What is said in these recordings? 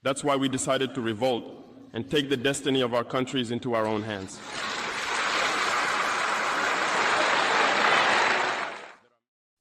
That's why we decided to revolt and take the destiny of our countries into our own hands.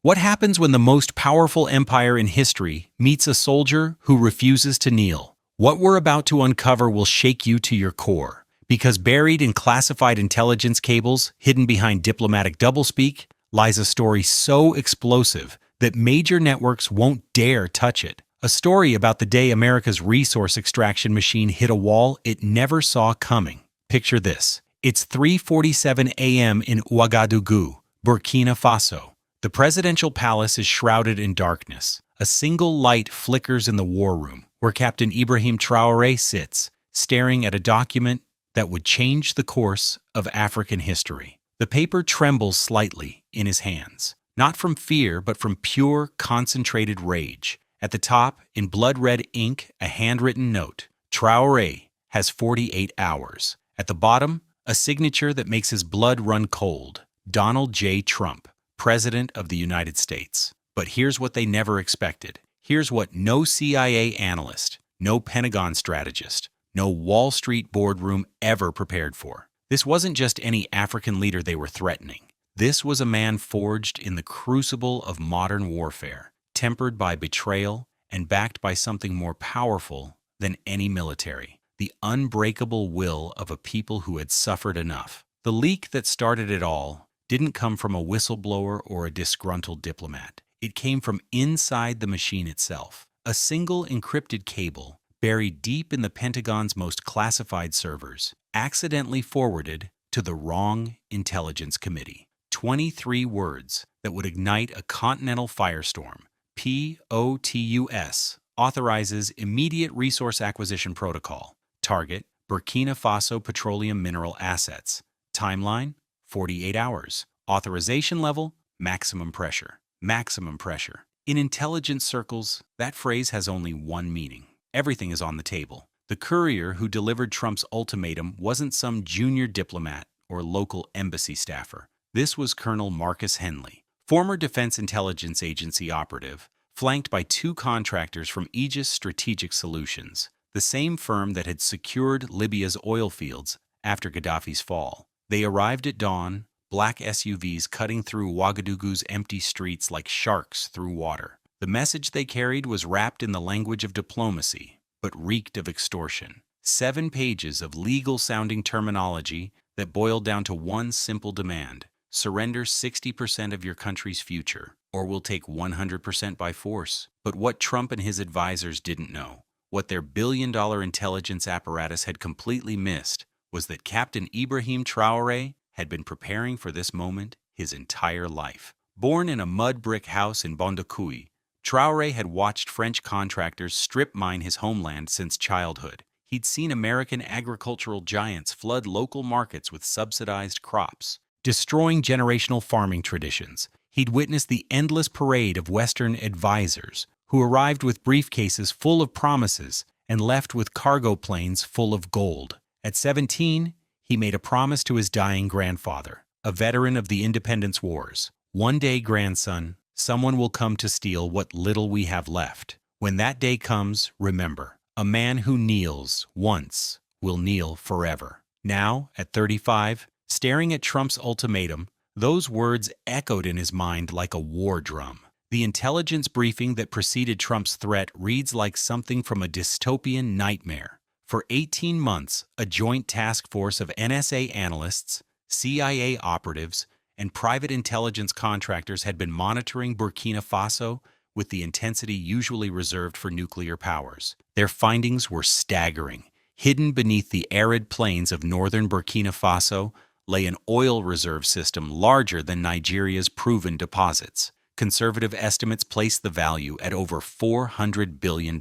What happens when the most powerful empire in history meets a soldier who refuses to kneel? What we're about to uncover will shake you to your core, because buried in classified intelligence cables hidden behind diplomatic doublespeak lies a story so explosive that major networks won't dare touch it. A story about the day America's resource extraction machine hit a wall it never saw coming. Picture this. It's 3:47 a.m. in Ouagadougou, Burkina Faso. The presidential palace is shrouded in darkness. A single light flickers in the war room, where Captain Ibrahim Traoré sits, staring at a document that would change the course of African history. The paper trembles slightly in his hands, not from fear but from pure, concentrated rage. At the top, in blood-red ink, a handwritten note. Traoré has 48 hours. At the bottom, a signature that makes his blood run cold. Donald J. Trump, President of the United States. But here's what they never expected. Here's what no CIA analyst, no Pentagon strategist, no Wall Street boardroom ever prepared for. This wasn't just any African leader they were threatening. This was a man forged in the crucible of modern warfare, tempered by betrayal and backed by something more powerful than any military, the unbreakable will of a people who had suffered enough. The leak that started it all didn't come from a whistleblower or a disgruntled diplomat. It came from inside the machine itself. A single encrypted cable, buried deep in the Pentagon's most classified servers, accidentally forwarded to the wrong intelligence committee. 23 words that would ignite a continental firestorm. POTUS authorizes immediate resource acquisition protocol. Target, Burkina Faso petroleum mineral assets. Timeline, 48 hours. Authorization level, maximum pressure. Maximum pressure. In intelligence circles, that phrase has only one meaning. Everything is on the table. The courier who delivered Trump's ultimatum wasn't some junior diplomat or local embassy staffer. This was Colonel Marcus Henley, former Defense Intelligence Agency operative, flanked by two contractors from Aegis Strategic Solutions, the same firm that had secured Libya's oil fields after Gaddafi's fall. They arrived at dawn, black SUVs cutting through Ouagadougou's empty streets like sharks through water. The message they carried was wrapped in the language of diplomacy, but reeked of extortion. 7 pages of legal-sounding terminology that boiled down to one simple demand: surrender 60% of your country's future, or we'll take 100% by force. But what Trump and his advisors didn't know, what their billion-dollar intelligence apparatus had completely missed, was that Captain Ibrahim Traoré had been preparing for this moment his entire life. Born in a mud brick house in Bondoukoui, Traoré had watched French contractors strip mine his homeland since childhood. He'd seen American agricultural giants flood local markets with subsidized crops, destroying generational farming traditions. He'd witnessed the endless parade of Western advisors who arrived with briefcases full of promises and left with cargo planes full of gold. At 17, he made a promise to his dying grandfather, a veteran of the independence wars. "One day, grandson, someone will come to steal what little we have left. When that day comes, remember, a man who kneels once will kneel forever." Now, at 35, staring at Trump's ultimatum, those words echoed in his mind like a war drum. The intelligence briefing that preceded Trump's threat reads like something from a dystopian nightmare. For 18 months, a joint task force of NSA analysts, CIA operatives, and private intelligence contractors had been monitoring Burkina Faso with the intensity usually reserved for nuclear powers. Their findings were staggering. Hidden beneath the arid plains of northern Burkina Faso lay an oil reserve system larger than Nigeria's proven deposits. Conservative estimates place the value at over $400 billion,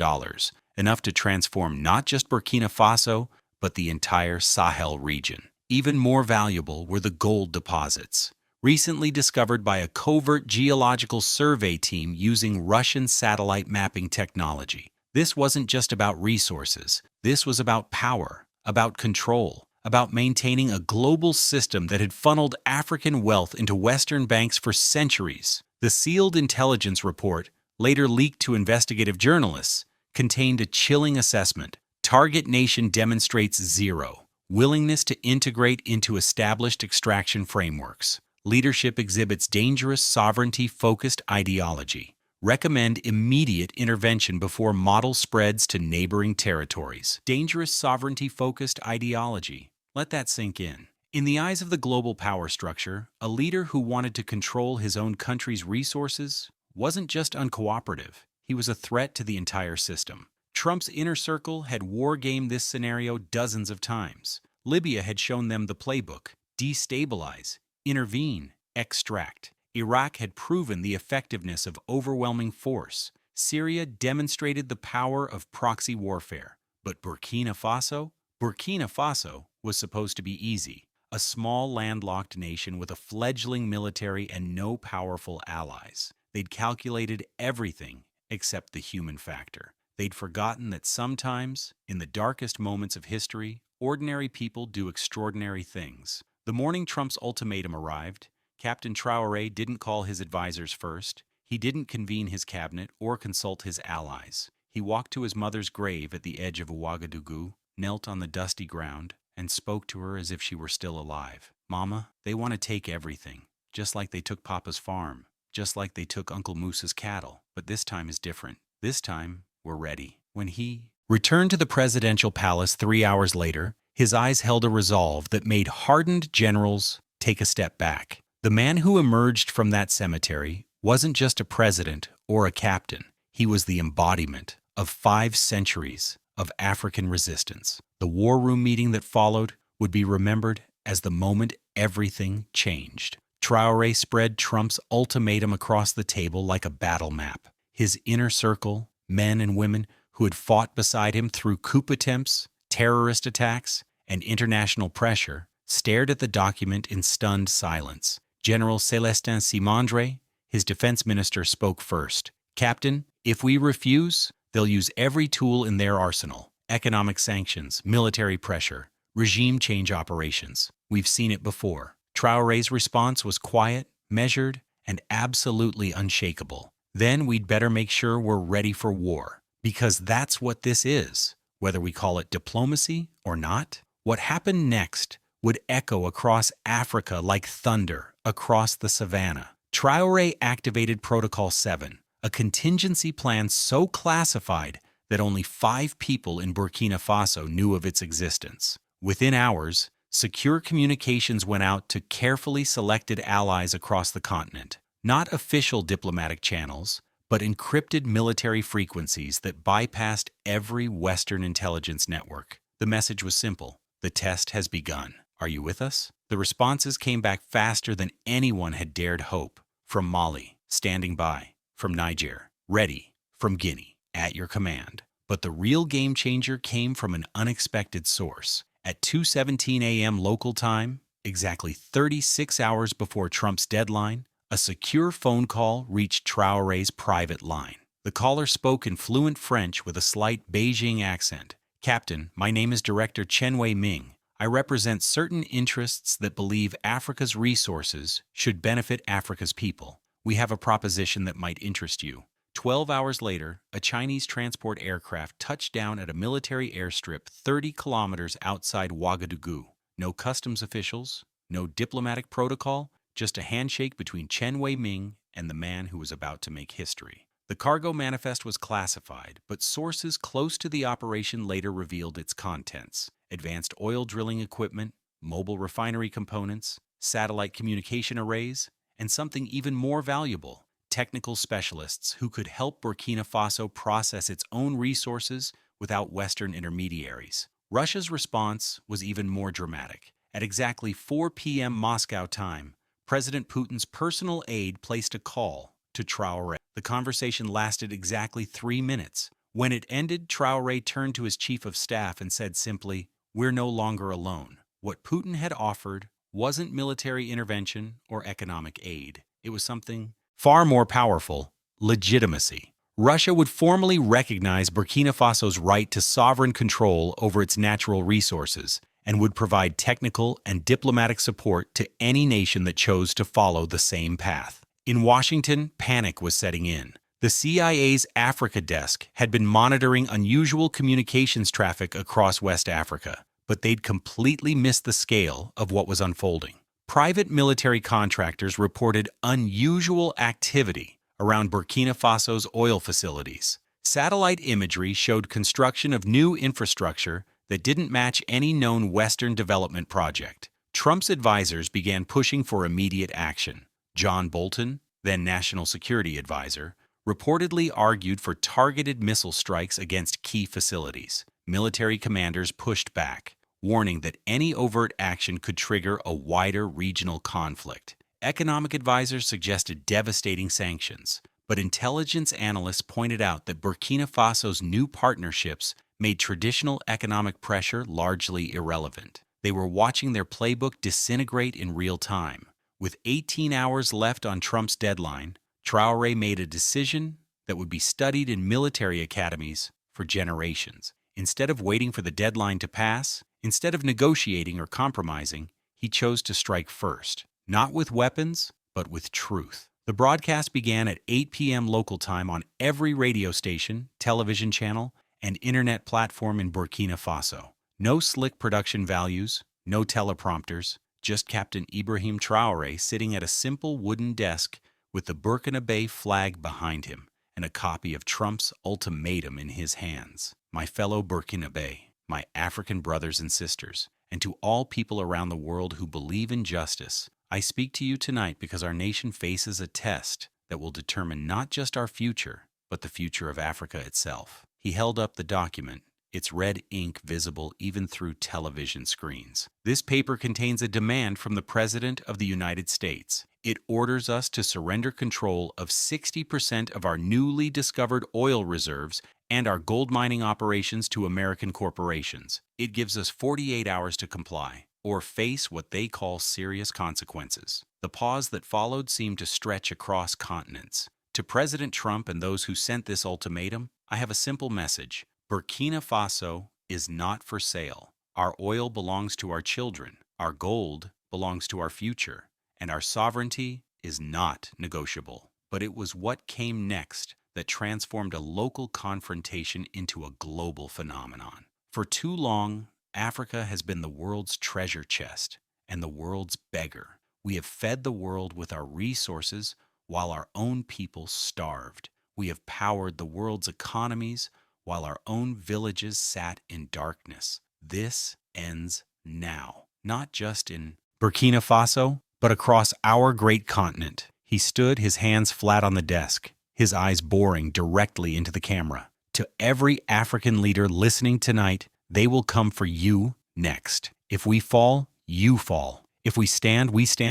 enough to transform not just Burkina Faso, but the entire Sahel region. Even more valuable were the gold deposits, recently discovered by a covert geological survey team using Russian satellite mapping technology. This wasn't just about resources. This was about power, about control, about maintaining a global system that had funneled African wealth into Western banks for centuries. The sealed intelligence report, later leaked to investigative journalists, contained a chilling assessment. Target nation demonstrates zero willingness to integrate into established extraction frameworks. Leadership exhibits dangerous sovereignty-focused ideology. Recommend immediate intervention before model spreads to neighboring territories. Dangerous sovereignty-focused ideology. Let that sink in. In the eyes of the global power structure, a leader who wanted to control his own country's resources wasn't just uncooperative, he was a threat to the entire system. Trump's inner circle had war-gamed this scenario dozens of times. Libya had shown them the playbook: destabilize, intervene, extract. Iraq had proven the effectiveness of overwhelming force. Syria demonstrated the power of proxy warfare. But Burkina Faso? Burkina Faso was supposed to be easy. A small landlocked nation with a fledgling military and no powerful allies. They'd calculated everything except the human factor. They'd forgotten that sometimes, in the darkest moments of history, ordinary people do extraordinary things. The morning Trump's ultimatum arrived, Captain Traoré didn't call his advisors first. He didn't convene his cabinet or consult his allies. He walked to his mother's grave at the edge of Ouagadougou, knelt on the dusty ground, and spoke to her as if she were still alive. "Mama, they want to take everything, just like they took Papa's farm, just like they took Uncle Moose's cattle. But this time is different. This time, we're ready." When he returned to the presidential palace 3 hours later, his eyes held a resolve that made hardened generals take a step back. The man who emerged from that cemetery wasn't just a president or a captain. He was the embodiment of 5 centuries of African resistance. The war room meeting that followed would be remembered as the moment everything changed. Traoré spread Trump's ultimatum across the table like a battle map. His inner circle, men and women who had fought beside him through coup attempts, terrorist attacks, and international pressure, stared at the document in stunned silence. General Célestin Simondre, his defense minister, spoke first. "Captain, if we refuse, they'll use every tool in their arsenal. Economic sanctions, military pressure, regime change operations. We've seen it before." Traoré's response was quiet, measured, and absolutely unshakable. "Then we'd better make sure we're ready for war. Because that's what this is, whether we call it diplomacy or not." What happened next would echo across Africa like thunder across the savannah. Traoré activated Protocol 7, a contingency plan so classified that only 5 people in Burkina Faso knew of its existence. Within hours, secure communications went out to carefully selected allies across the continent. Not official diplomatic channels, but encrypted military frequencies that bypassed every Western intelligence network. The message was simple: the test has begun. Are you with us? The responses came back faster than anyone had dared hope. From Mali, standing by. From Niger, ready. From Guinea, at your command. But the real game changer came from an unexpected source. At 2:17 a.m. local time, exactly 36 hours before Trump's deadline, a secure phone call reached Traoré's private line. The caller spoke in fluent French with a slight Beijing accent. "Captain, my name is Director Chen Wei-ming. I represent certain interests that believe Africa's resources should benefit Africa's people. We have a proposition that might interest you." 12 hours later, a Chinese transport aircraft touched down at a military airstrip 30 kilometers outside Ouagadougou. No customs officials, no diplomatic protocol, just a handshake between Chen Wei-ming and the man who was about to make history. The cargo manifest was classified, but sources close to the operation later revealed its contents: advanced oil drilling equipment, mobile refinery components, satellite communication arrays, and something even more valuable: technical specialists who could help Burkina Faso process its own resources without Western intermediaries. Russia's response was even more dramatic. At exactly 4 p.m. Moscow time, President Putin's personal aide placed a call to Traoré. The conversation lasted exactly 3 minutes. When it ended, Traoré turned to his chief of staff and said simply, "We're no longer alone." What Putin had offered wasn't military intervention or economic aid. It was something far more powerful: legitimacy. Russia would formally recognize Burkina Faso's right to sovereign control over its natural resources and would provide technical and diplomatic support to any nation that chose to follow the same path. In Washington, panic was setting in. The CIA's Africa desk had been monitoring unusual communications traffic across West Africa, but they'd completely missed the scale of what was unfolding. Private military contractors reported unusual activity around Burkina Faso's oil facilities. Satellite imagery showed construction of new infrastructure that didn't match any known Western development project. Trump's advisors began pushing for immediate action. John Bolton, then National Security Advisor, reportedly argued for targeted missile strikes against key facilities. Military commanders pushed back, warning that any overt action could trigger a wider regional conflict. Economic advisors suggested devastating sanctions, but intelligence analysts pointed out that Burkina Faso's new partnerships made traditional economic pressure largely irrelevant. They were watching their playbook disintegrate in real time. With 18 hours left on Trump's deadline, Traoré made a decision that would be studied in military academies for generations. Instead of waiting for the deadline to pass, instead of negotiating or compromising, he chose to strike first, not with weapons, but with truth. The broadcast began at 8 p.m. local time on every radio station, television channel, and internet platform in Burkina Faso. No slick production values, no teleprompters, just Captain Ibrahim Traoré sitting at a simple wooden desk with the Burkina Faso flag behind him and a copy of Trump's ultimatum in his hands. My fellow Burkina Faso, my African brothers and sisters, and to all people around the world who believe in justice, I speak to you tonight because our nation faces a test that will determine not just our future, but the future of Africa itself. He held up the document, its red ink visible even through television screens. This paper contains a demand from the President of the United States. It orders us to surrender control of 60% of our newly discovered oil reserves and our gold mining operations to American corporations. It gives us 48 hours to comply, or face what they call serious consequences. The pause that followed seemed to stretch across continents. To President Trump and those who sent this ultimatum, I have a simple message. Burkina Faso is not for sale. Our oil belongs to our children. Our gold belongs to our future. And our sovereignty is not negotiable. But it was what came next that transformed a local confrontation into a global phenomenon. For too long, Africa has been the world's treasure chest and the world's beggar. We have fed the world with our resources while our own people starved. We have powered the world's economies while our own villages sat in darkness. This ends now, not just in Burkina Faso, but across our great continent. He stood, his hands flat on the desk, his eyes boring directly into the camera. To every African leader listening tonight, they will come for you next. If we fall, you fall. If we stand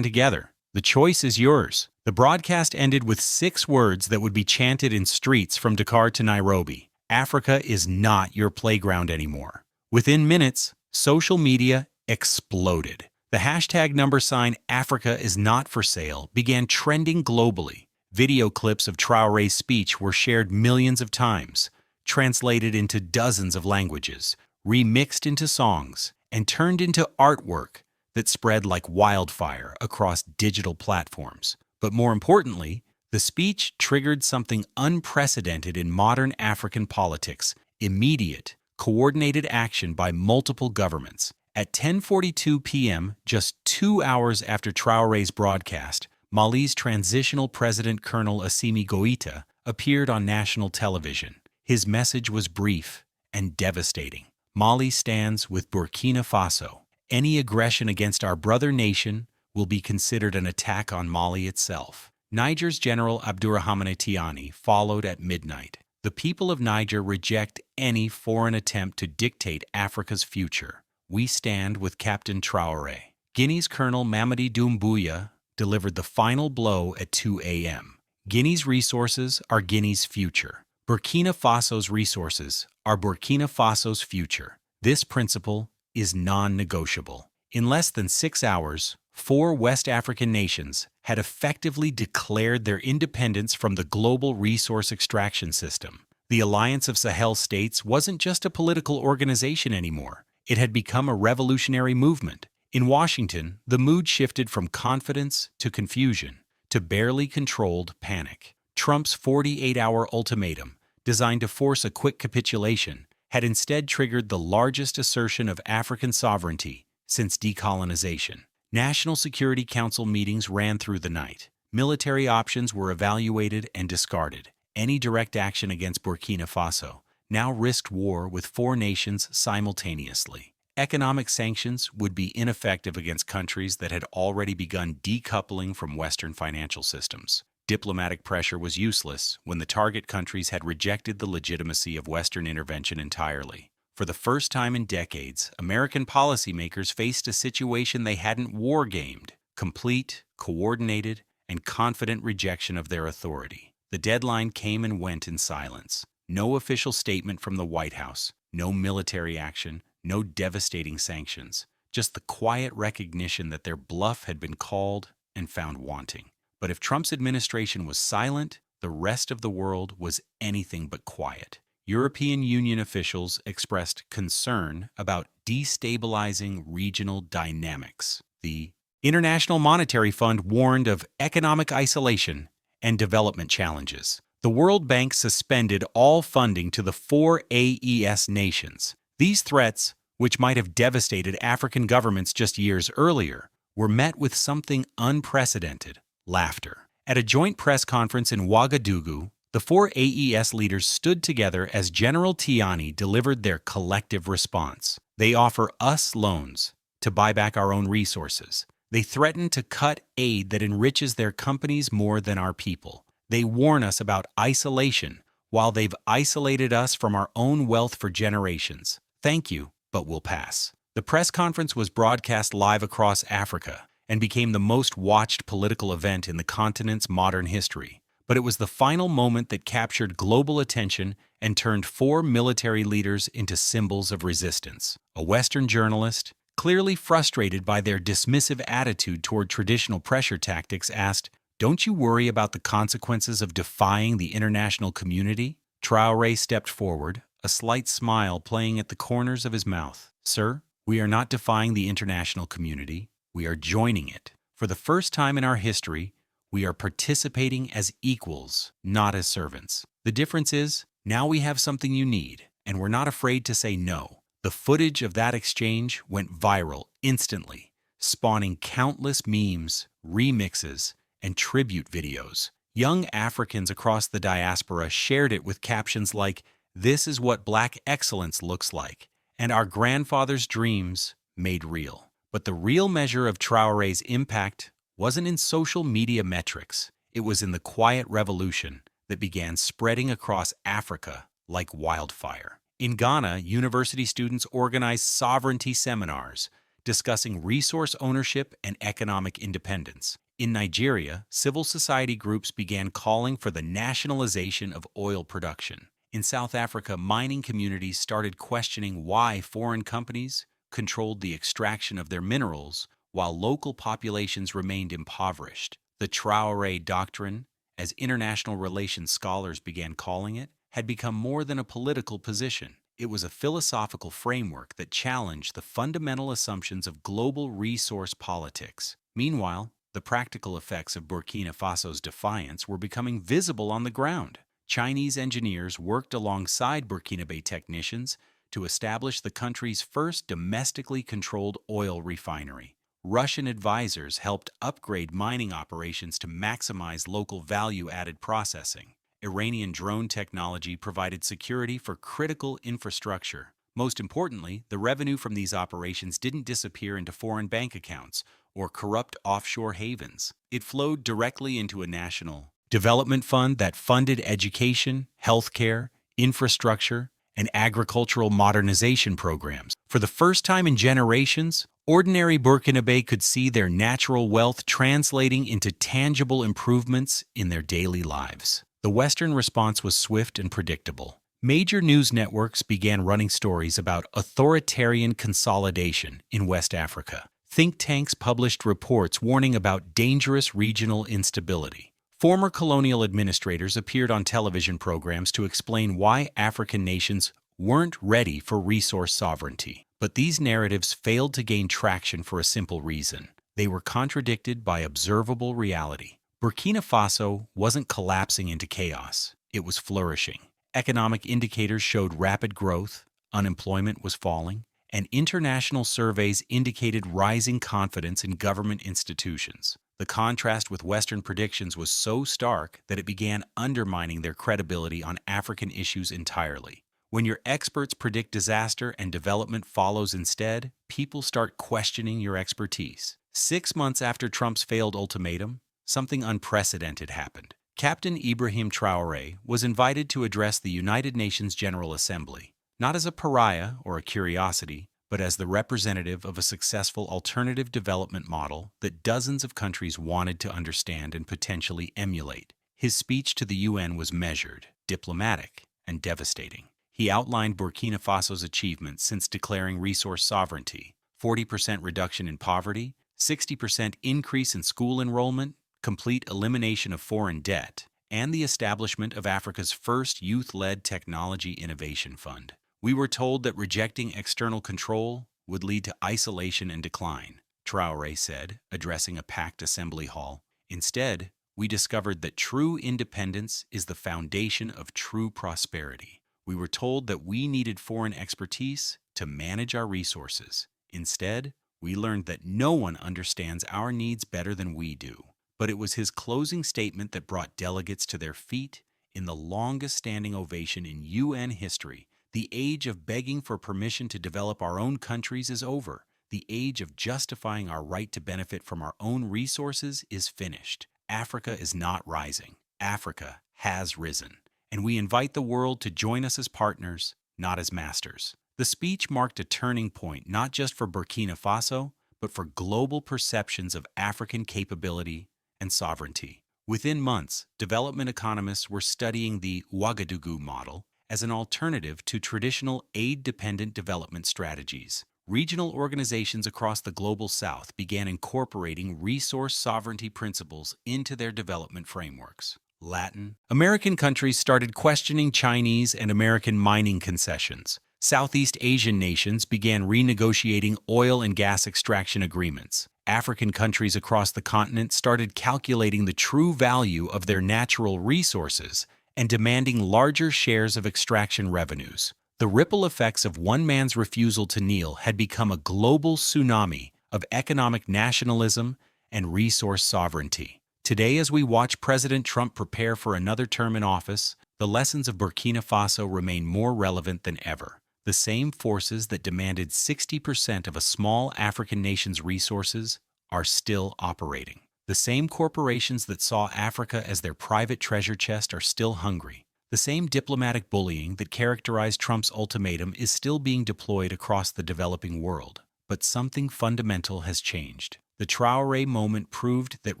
together. The choice is yours. The broadcast ended with 6 words that would be chanted in streets from Dakar to Nairobi. Africa is not your playground anymore. Within minutes, social media exploded. The hashtag #Africa is not for sale began trending globally. Video clips of Traoré's speech were shared millions of times, translated into dozens of languages, remixed into songs, and turned into artwork that spread like wildfire across digital platforms. But more importantly, the speech triggered something unprecedented in modern African politics: immediate, coordinated action by multiple governments. At 10:42 p.m., just 2 hours after Traoré's broadcast, Mali's transitional president Colonel Assimi Goïta appeared on national television. His message was brief and devastating. Mali stands with Burkina Faso. Any aggression against our brother nation will be considered an attack on Mali itself. Niger's General Abdourahmane Tiani followed at midnight. The people of Niger reject any foreign attempt to dictate Africa's future. We stand with Captain Traoré. Guinea's Colonel Mamadi Doumbouya delivered the final blow at 2 a.m. Guinea's resources are Guinea's future. Burkina Faso's resources are Burkina Faso's future. This principle is non-negotiable. In less than 6 hours, 4 West African nations had effectively declared their independence from the global resource extraction system. The Alliance of Sahel States wasn't just a political organization anymore. It had become a revolutionary movement. In Washington, the mood shifted from confidence to confusion to barely controlled panic. Trump's 48-hour ultimatum, designed to force a quick capitulation, had instead triggered the largest assertion of African sovereignty since decolonization. National Security Council meetings ran through the night. Military options were evaluated and discarded. Any direct action against Burkina Faso now risked war with four nations simultaneously. Economic sanctions would be ineffective against countries that had already begun decoupling from Western financial systems. Diplomatic pressure was useless when the target countries had rejected the legitimacy of Western intervention entirely. For the first time in decades, American policymakers faced a situation they hadn't war-gamed: complete, coordinated, and confident rejection of their authority. The deadline came and went in silence. No official statement from the White House, no military action, no devastating sanctions, just the quiet recognition that their bluff had been called and found wanting. But if Trump's administration was silent, the rest of the world was anything but quiet. European Union officials expressed concern about destabilizing regional dynamics. The International Monetary Fund warned of economic isolation and development challenges. The World Bank suspended all funding to the four AES nations. These threats, which might have devastated African governments just years earlier, were met with something unprecedented: laughter. At a joint press conference in Ouagadougou, the four AES leaders stood together as General Tiani delivered their collective response. They offer us loans to buy back our own resources. They threaten to cut aid that enriches their companies more than our people. They warn us about isolation while they've isolated us from our own wealth for generations. Thank you, but we'll pass. The press conference was broadcast live across Africa and became the most watched political event in the continent's modern history. But it was the final moment that captured global attention and turned four military leaders into symbols of resistance. A Western journalist, clearly frustrated by their dismissive attitude toward traditional pressure tactics, asked, "Don't you worry about the consequences of defying the international community?" Traoré stepped forward, a slight smile playing at the corners of his mouth. "Sir, we are not defying the international community. We are joining it. For the first time in our history, we are participating as equals, not as servants. The difference is, now we have something you need, and we're not afraid to say no." The footage of that exchange went viral instantly, spawning countless memes, remixes, and tribute videos. Young Africans across the diaspora shared it with captions like, "This is what Black excellence looks like," and "Our grandfathers' dreams made real." But the real measure of Traoré's impact wasn't in social media metrics. It was in the quiet revolution that began spreading across Africa like wildfire. In Ghana, university students organized sovereignty seminars discussing resource ownership and economic independence. In Nigeria, civil society groups began calling for the nationalization of oil production. In South Africa, mining communities started questioning why foreign companies controlled the extraction of their minerals while local populations remained impoverished. The Traoré Doctrine, as international relations scholars began calling it, had become more than a political position. It was a philosophical framework that challenged the fundamental assumptions of global resource politics. Meanwhile, the practical effects of Burkina Faso's defiance were becoming visible on the ground. Chinese engineers worked alongside Burkinabe technicians to establish the country's first domestically controlled oil refinery. Russian advisors helped upgrade mining operations to maximize local value-added processing. Iranian drone technology provided security for critical infrastructure. Most importantly, the revenue from these operations didn't disappear into foreign bank accounts or corrupt offshore havens. It flowed directly into a national development fund that funded education, healthcare, infrastructure, and agricultural modernization programs. For the first time in generations, ordinary Burkinabe could see their natural wealth translating into tangible improvements in their daily lives. The Western response was swift and predictable. Major news networks began running stories about authoritarian consolidation in West Africa. Think tanks published reports warning about dangerous regional instability. Former colonial administrators appeared on television programs to explain why African nations weren't ready for resource sovereignty. But these narratives failed to gain traction for a simple reason. They were contradicted by observable reality. Burkina Faso wasn't collapsing into chaos, it was flourishing. Economic indicators showed rapid growth, unemployment was falling, and international surveys indicated rising confidence in government institutions. The contrast with Western predictions was so stark that it began undermining their credibility on African issues entirely. When your experts predict disaster and development follows instead, people start questioning your expertise. 6 months after Trump's failed ultimatum, something unprecedented happened. Captain Ibrahim Traoré was invited to address the United Nations General Assembly, not as a pariah or a curiosity, but as the representative of a successful alternative development model that dozens of countries wanted to understand and potentially emulate. His speech to the UN was measured, diplomatic, and devastating. He outlined Burkina Faso's achievements since declaring resource sovereignty: 40% reduction in poverty, 60% increase in school enrollment, complete elimination of foreign debt, and the establishment of Africa's first youth-led technology innovation fund. We were told that rejecting external control would lead to isolation and decline, Traoré said, addressing a packed assembly hall. Instead, we discovered that true independence is the foundation of true prosperity. We were told that we needed foreign expertise to manage our resources. Instead, we learned that no one understands our needs better than we do. But it was his closing statement that brought delegates to their feet in the longest standing ovation in UN history. The age of begging for permission to develop our own countries is over. The age of justifying our right to benefit from our own resources is finished. Africa is not rising. Africa has risen. And we invite the world to join us as partners, not as masters. The speech marked a turning point not just for Burkina Faso, but for global perceptions of African capability and sovereignty. Within months, development economists were studying the Ouagadougou model as an alternative to traditional aid-dependent development strategies. Regional organizations across the global south began incorporating resource sovereignty principles into their development frameworks. Latin American countries started questioning Chinese and American mining concessions. Southeast Asian nations began renegotiating oil and gas extraction agreements. African countries across the continent started calculating the true value of their natural resources and demanding larger shares of extraction revenues. The ripple effects of one man's refusal to kneel had become a global tsunami of economic nationalism and resource sovereignty. Today, as we watch President Trump prepare for another term in office, the lessons of Burkina Faso remain more relevant than ever. The same forces that demanded 60% of a small African nation's resources are still operating. The same corporations that saw Africa as their private treasure chest are still hungry. The same diplomatic bullying that characterized Trump's ultimatum is still being deployed across the developing world. But something fundamental has changed. The Traoré moment proved that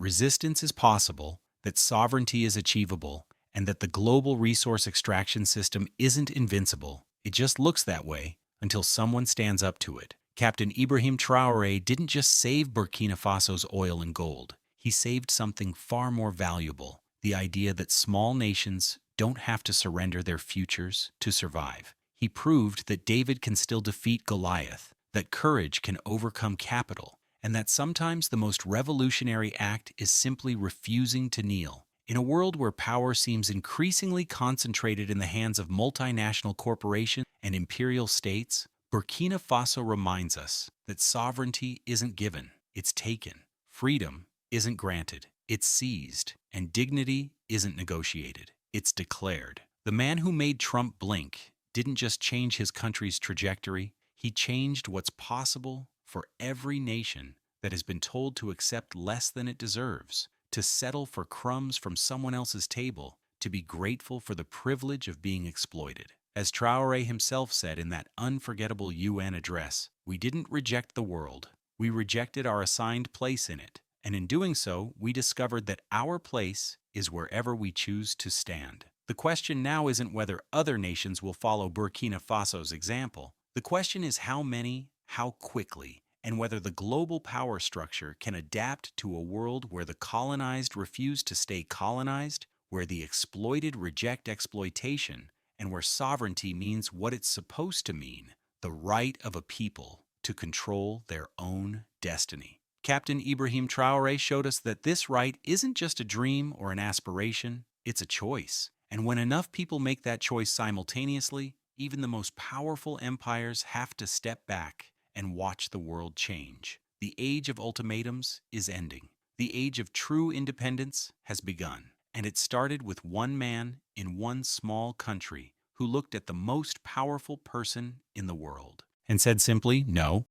resistance is possible, that sovereignty is achievable, and that the global resource extraction system isn't invincible. It just looks that way until someone stands up to it. Captain Ibrahim Traoré didn't just save Burkina Faso's oil and gold. He saved something far more valuable: the idea that small nations don't have to surrender their futures to survive. He proved that David can still defeat Goliath, that courage can overcome capital, and that sometimes the most revolutionary act is simply refusing to kneel. In a world where power seems increasingly concentrated in the hands of multinational corporations and imperial states, Burkina Faso reminds us that sovereignty isn't given, it's taken. Freedom isn't granted, it's seized. And dignity isn't negotiated, it's declared. The man who made Trump blink didn't just change his country's trajectory, he changed what's possible for every nation that has been told to accept less than it deserves, to settle for crumbs from someone else's table, to be grateful for the privilege of being exploited. As Traoré himself said in that unforgettable UN address, "We didn't reject the world, we rejected our assigned place in it. And in doing so, we discovered that our place is wherever we choose to stand." The question now isn't whether other nations will follow Burkina Faso's example. The question is how many, how quickly, and whether the global power structure can adapt to a world where the colonized refuse to stay colonized, where the exploited reject exploitation, and where sovereignty means what it's supposed to mean: the right of a people to control their own destiny. Captain Ibrahim Traoré showed us that this right isn't just a dream or an aspiration, it's a choice. And when enough people make that choice simultaneously, even the most powerful empires have to step back and watch the world change. The age of ultimatums is ending. The age of true independence has begun. And it started with one man in one small country who looked at the most powerful person in the world and said simply, no,